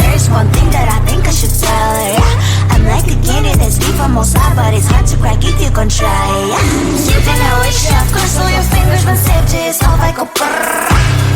there's one thing that I think I should tell her. I'm like a candy that's deep from outside, but it's hard to crack if you can try. You think I wish you cross all your fingers, but safety is off, I go brrrr.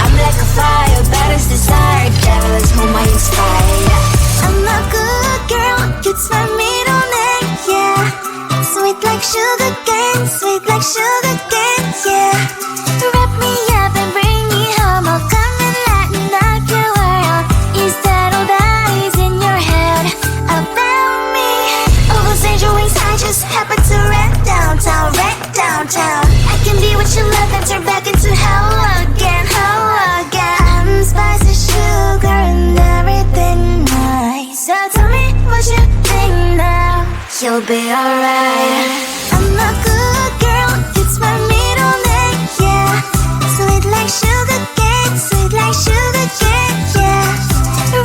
I'm like a fire, baddest desire, devil is whom I inspire. I'm a good girl, it's my middle name, yeah. Sweet like sugar cane, sweet like sugar cane, yeah. Wrap me up and bring me home, I'll come and lighten up your world. Is that all that is in your head about me? All those angel wings I just happen to wreck downtown, I can be what you love and turn back into hell again, I'm spicy sugar and everything nice. So tell me what you think now, you'll be alright. I'm a good girl, it's my middle name, yeah. Sweet like sugar cane, sweet like sugar cane, yeah.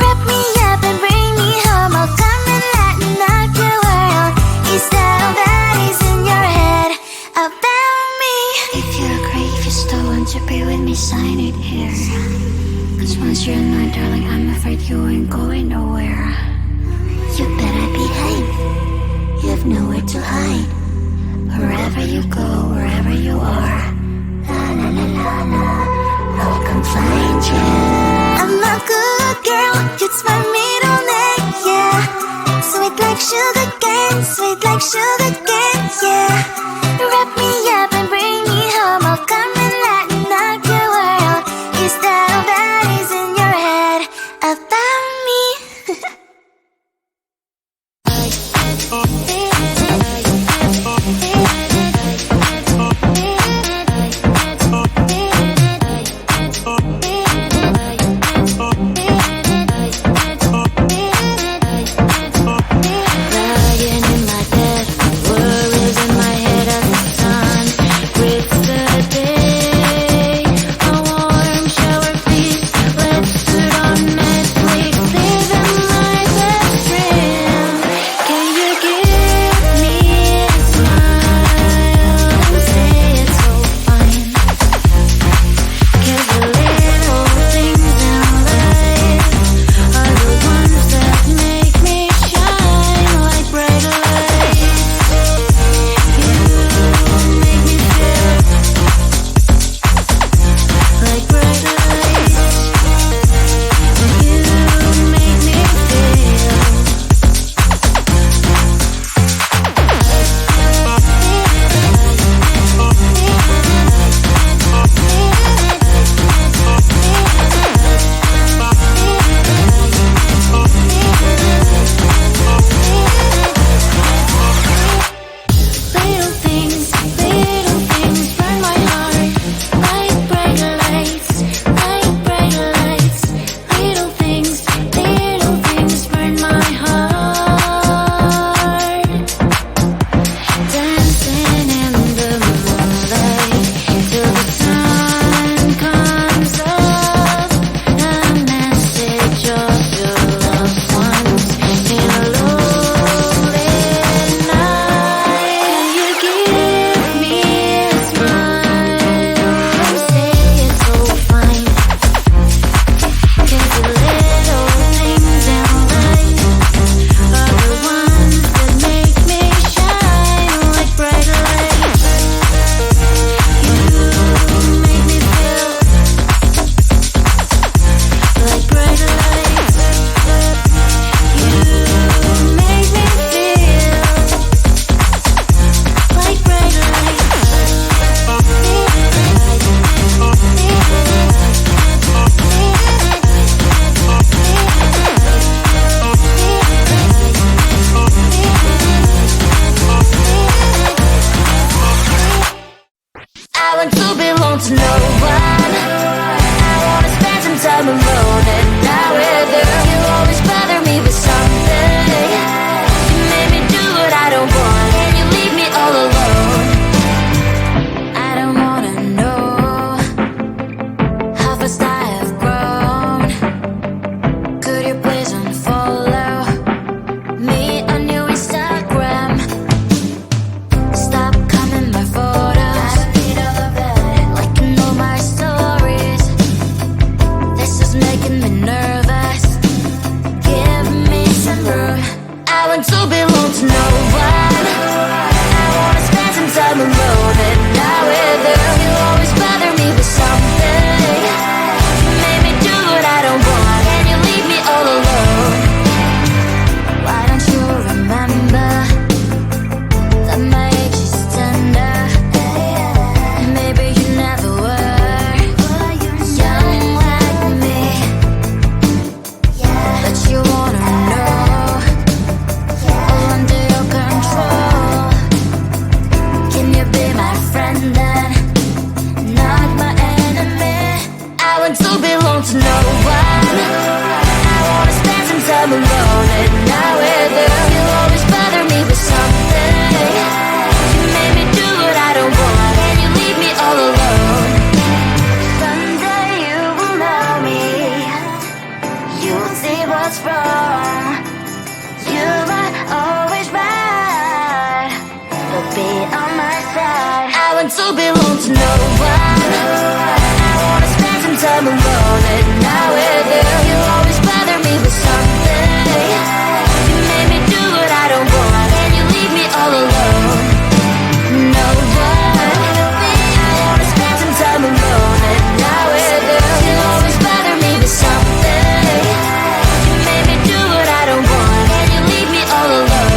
Wrap me up and bring me home, I'll come and lighten up your world. Is that all that is in your head about me? If you agree, if you still want to be with me, sign it here. Cause once you're mine, darling, I'm afraid you ain't going nowhere. You better behave, you have nowhere to hide. Wherever you go, wherever you are, la la la la la, I'll come find you. I'm a good girl, it's my middle name, yeah. Sweet like sugar cane, sweet like sugar cane, yeah. Wrap me up and bring me home, I'll come and lighten up your world. Is that all that is in your head about me? Lying in my bed, you belong to no one. I wanna spend some time alone and not with you. You always bother me with something. You made me do what I don't want, and you leave me all alone. No one. I wanna spend some time alone and not with you. You always bother me with something. You made me do what I don't want, and you leave me all alone.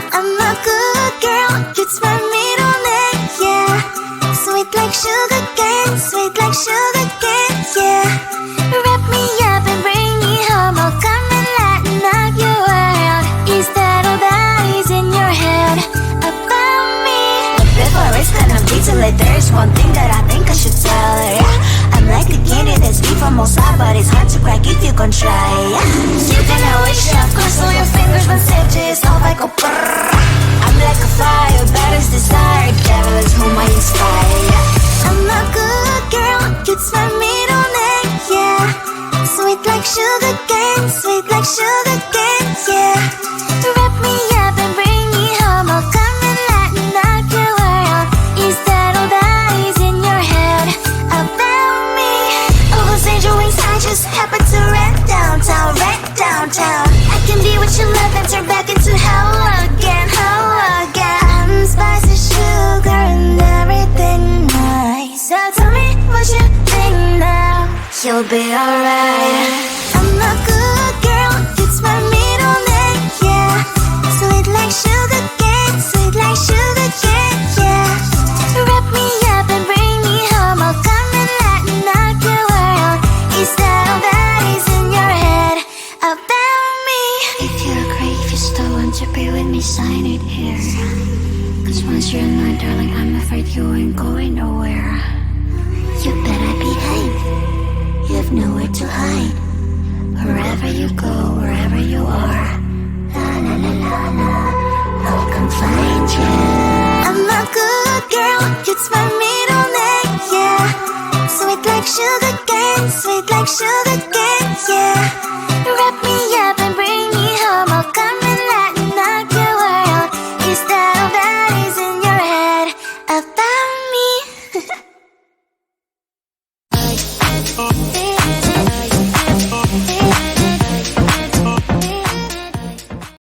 I'm a good girl, it's my middle name, yeah. Sweet like sugar cane, sweet like sugar cane, yeah. Wrap me up and bring me home, I'll come and lighten up your world. Is that all that is in your head about me? But before it's gonna be too late, there's one thing that I think I should tell her, yeah. I'm like a candy that's deep from outside, but it's hard to crack if you can try, yeah. You can always shove, cross all your fingers when safety is off, I go brrrr. I'm like a fire, battles desire, devil is whom I inspire, yeah. I'm a good girl, it's my middle name, yeah. Sweet like sugar cane, sweet like sugar cane, yeah. Wrap me up and bring me home, I'll come and lighten up your world. Is that all that is in your head about me? Oh, those angel wings I just happen to rent downtown, rent downtown. I can be what you love and turn back into hell again, hell again. I'm spicy sugar and everything nice. So tell me what you think now. You'll be alright. I'm a good girl, it's my middle name, yeah. Sweet like sugar cane, sweet like sugar cane, yeah. Wrap me up and bring me home, I'll come and lighten up your world. Is that all that is in your head about me? If you're great, if you still want to be with me, sign it here. Cause once you're in line, darling, I'm afraid you ain't going nowhere. You better behave, you have nowhere to hide. Wherever you go, wherever you are, la la la la la, I'll come find you. I'm a good girl, it's my middle name, yeah. Sweet like sugar cane, sweet like sugar cane, yeah. Wrap me up and bring me home, I'll come and lighten up your world. Is that all that is in your head about